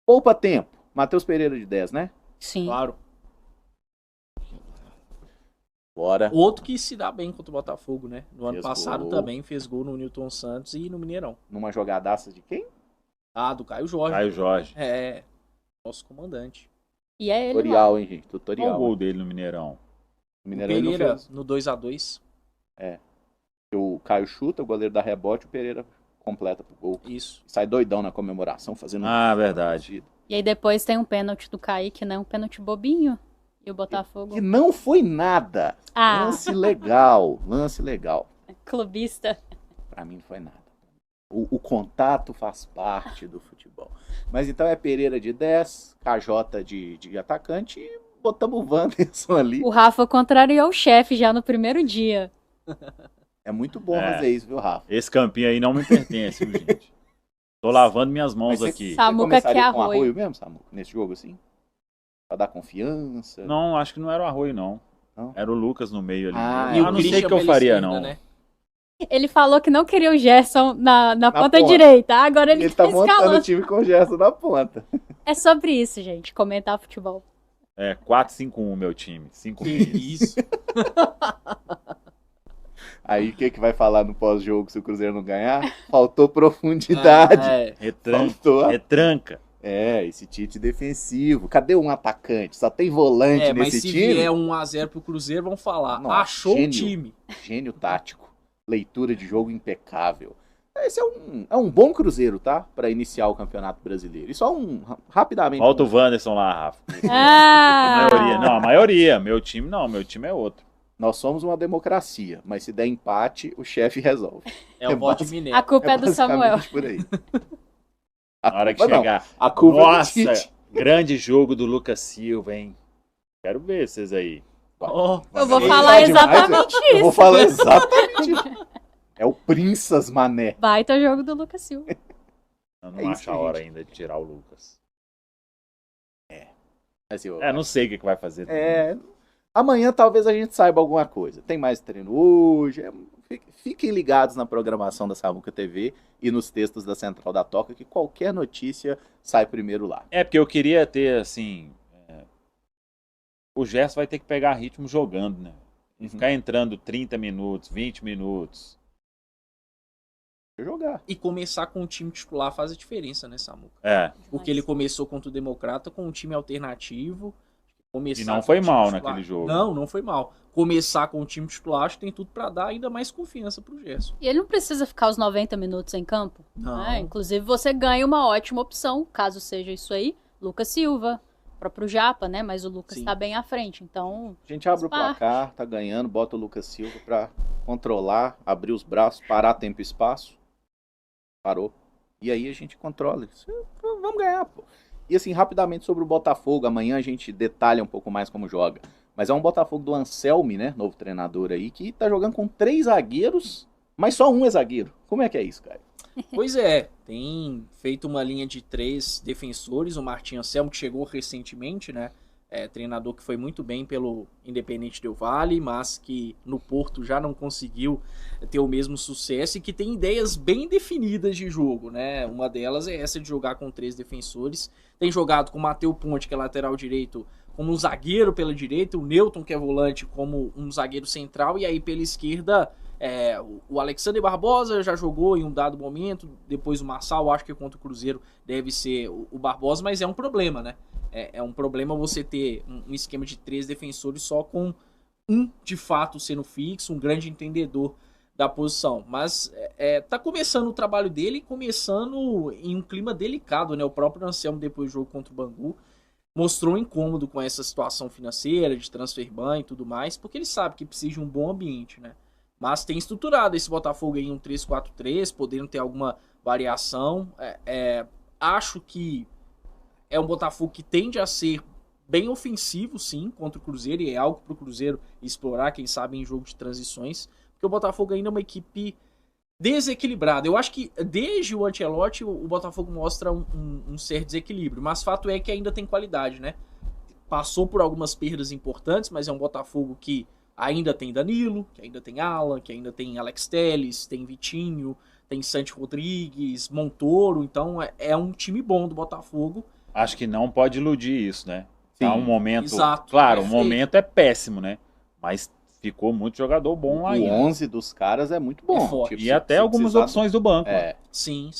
Poupa tempo. Matheus Pereira de 10, né? Sim. Claro. Bora. Outro que se dá bem contra o Botafogo, né? No ano Fez passado gol. também fez gol no Newton Santos e no Mineirão. Numa jogadaça de quem? Do Caio Jorge. Caio Jorge. Nosso comandante. E é ele Tutorial, lá. hein, gente? Qual Tutorial. o gol dele no Mineirão? O Mineirão ele não Pereira fez. no 2x2. O Caio chuta, o goleiro dá rebote, o Pereira completa pro gol. Isso. Sai doidão na comemoração, fazendo... Verdade. E aí depois tem um pênalti do Kaique, né? Um pênalti bobinho. E o Botafogo... Que não foi nada. Lance legal. Clubista. Pra mim não foi nada. O contato faz parte do futebol. Mas então é Pereira de 10, KJ de atacante e botamos o Wanderson ali. O Rafa contrariou o chefe já no primeiro dia. É muito bom É. fazer isso, viu, Rafa? Esse campinho aí não me pertence, viu, gente? Tô lavando minhas mãos Mas aqui. Você Samuca começaria quer com arroio. arroio mesmo, Samuca, nesse jogo assim? Pra dar confiança? Não, acho que não era o Arroio, não. Não? Era o Lucas no meio ali. Ah, Eu e o não sei o Christian que eu pela faria, esquerda, não. né? Ele falou que não queria o Gerson na ponta ponta. direita. Agora ele, Ele tá montando o escalando. time com o Gerson na ponta. É sobre isso, gente. Comentar futebol. É 4-5-1 meu time. 5 Que isso. Aí o que vai falar no pós-jogo se o Cruzeiro não ganhar? Faltou profundidade. É. Retranca. Faltou. Retranca. Esse Tite defensivo. Cadê um atacante? Só tem volante Mas nesse se time? vier 1-0 pro Cruzeiro, vão falar. Nossa, Achou gênio. o time. Gênio tático. Leitura de jogo impecável. Esse é um bom Cruzeiro, tá? Pra iniciar o Campeonato Brasileiro. E só rapidamente. Volta o Wanderson lá, Rafa. Ah! A maioria. Não, a maioria. Meu time não. Meu time é outro. Nós somos uma democracia, mas se der empate, o chefe resolve. É o voto de Minério. A culpa é do Samuel. basicamente por aí. Na hora que culpa não, chegar. a culpa é do Nossa, Tite. grande jogo do Lucas Silva, hein? Quero ver vocês aí. Ó, Eu vou Ele falar tá demais, exatamente Eu vou isso. falar exatamente isso. É o Princess Mané. Baita jogo do Lucas Silva. Eu não É isso, acho a hora gente. ainda de tirar o Lucas. Assim, Não sei o que vai fazer. Amanhã talvez a gente saiba alguma coisa. Tem mais treino hoje. Fiquem ligados na programação da Samuca TV e nos textos da Central da Toca, que qualquer notícia sai primeiro lá. É, porque eu queria ter, assim... O Gerson vai ter que pegar ritmo jogando, né? E ficar entrando 30 minutos, 20 minutos. Jogar. E começar com o time titular faz a diferença, né, Samuca? É, Porque ele começou contra o Democrata com um time alternativo. Começar E não com foi o time mal titular- naquele jogo. Não foi mal. Começar com o time titular, acho que tem tudo pra dar ainda mais confiança pro Gerson. E ele não precisa ficar os 90 minutos em campo. Não. Né? Inclusive, você ganha uma ótima opção, caso seja isso aí. Lucas Silva, próprio Japa, né? Mas o Lucas Sim. tá bem à frente. Então, A gente abre o Faz parte. placar, tá ganhando, bota o Lucas Silva pra controlar, abrir os braços, parar tempo e espaço. Parou. E aí a gente controla isso. Vamos ganhar, pô. E assim, rapidamente sobre o Botafogo, amanhã a gente detalha um pouco mais como joga. Mas é um Botafogo do Anselmi, né? Novo treinador aí, que tá jogando com 3 zagueiros, mas só um é zagueiro. Como é que é isso, cara? Pois é, tem feito uma linha de 3 defensores. O Martin Anselmo, que chegou recentemente, né? Treinador que foi muito bem pelo Independente Del Valle, mas que no Porto já não conseguiu ter o mesmo sucesso e que tem ideias bem definidas de jogo, né? Uma delas é essa de jogar com 3 defensores. Tem jogado com o Matheus Ponte, que é lateral direito, como um zagueiro pela direita, o Newton, que é volante, como um zagueiro central, e aí pela esquerda o Alexander Barbosa já jogou em um dado momento, depois o Marçal, acho que contra o Cruzeiro deve ser o Barbosa, mas é um problema, né? É um problema você ter um esquema de 3 defensores só com um, de fato, sendo fixo, um grande entendedor da posição. Mas tá começando o trabalho dele, começando em um clima delicado, né? O próprio Anselmo, depois do jogo contra o Bangu, mostrou incômodo com essa situação financeira, de transfer ban e tudo mais, porque ele sabe que precisa de um bom ambiente, né? Mas tem estruturado esse Botafogo aí em um 3-4-3, podendo ter alguma variação. Acho que é um Botafogo que tende a ser bem ofensivo, sim, contra o Cruzeiro, e é algo para o Cruzeiro explorar, quem sabe, em jogo de transições, porque o Botafogo ainda é uma equipe desequilibrada. Eu acho que desde o Ancelotti o Botafogo mostra um certo desequilíbrio, mas fato é que ainda tem qualidade, né? Passou por algumas perdas importantes, mas é um Botafogo que ainda tem Danilo, que ainda tem Alan, que ainda tem Alex Telles, tem Vitinho, tem Santi Rodrigues, Montoro, então é um time bom do Botafogo. Acho que não pode iludir isso, né? Sim, Tá um momento... exato, Claro, o perfeito. momento é péssimo, né? Mas ficou muito jogador bom lá O ainda. 11 dos caras é muito bom. É forte. E até algumas opções do banco. né? Sim.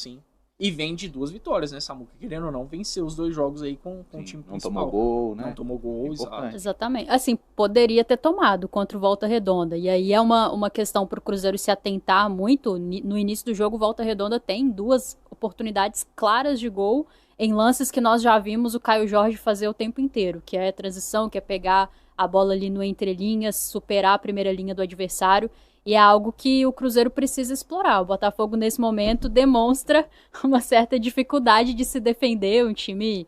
E vem de 2 vitórias, né, Samuca? Querendo ou não, venceu os 2 jogos aí com o time Não principal. tomou gol, né? Não tomou gol, Importante. exato. exatamente. Assim, poderia ter tomado contra o Volta Redonda. E aí é uma questão para o Cruzeiro se atentar muito. No início do jogo, o Volta Redonda tem 2 oportunidades claras de gol em lances que nós já vimos o Caio Jorge fazer o tempo inteiro, que é transição, que é pegar a bola ali no entrelinhas, superar a primeira linha do adversário, e é algo que o Cruzeiro precisa explorar. O Botafogo, nesse momento, demonstra uma certa dificuldade de se defender, um time,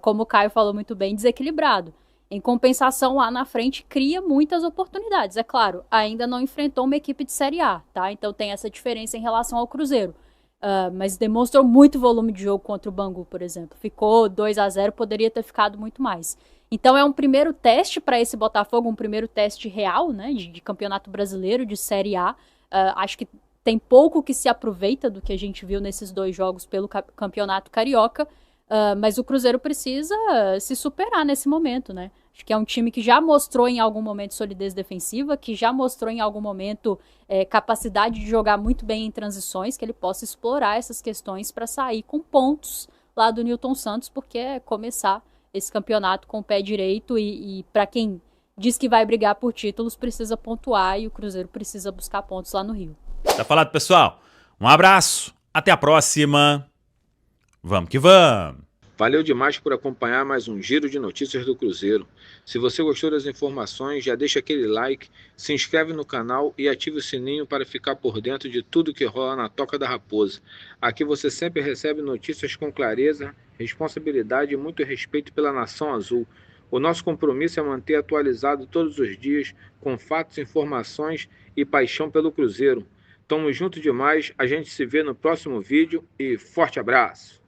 como o Caio falou muito bem, desequilibrado. Em compensação, lá na frente, cria muitas oportunidades. É claro, ainda não enfrentou uma equipe de Série A, tá? Então tem essa diferença em relação ao Cruzeiro. Mas demonstrou muito volume de jogo contra o Bangu, por exemplo. Ficou 2-0, poderia ter ficado muito mais. Então é um primeiro teste para esse Botafogo, um primeiro teste real, né, de campeonato brasileiro, de Série A. Acho que tem pouco que se aproveita do que a gente viu nesses 2 jogos pelo campeonato carioca, mas o Cruzeiro precisa se superar nesse momento, né? Acho que é um time que já mostrou em algum momento solidez defensiva, que já mostrou em algum momento capacidade de jogar muito bem em transições, que ele possa explorar essas questões para sair com pontos lá do Newton Santos, porque é começar esse campeonato com o pé direito e para quem diz que vai brigar por títulos, precisa pontuar e o Cruzeiro precisa buscar pontos lá no Rio. Tá falado, pessoal? Um abraço, até a próxima. Vamos que vamos! Valeu demais por acompanhar mais um Giro de Notícias do Cruzeiro. Se você gostou das informações, já deixa aquele like, se inscreve no canal e ative o sininho para ficar por dentro de tudo que rola na Toca da Raposa. Aqui você sempre recebe notícias com clareza, responsabilidade e muito respeito pela Nação Azul. O nosso compromisso é manter atualizado todos os dias, com fatos, informações e paixão pelo Cruzeiro. Tamo junto demais, a gente se vê no próximo vídeo e forte abraço!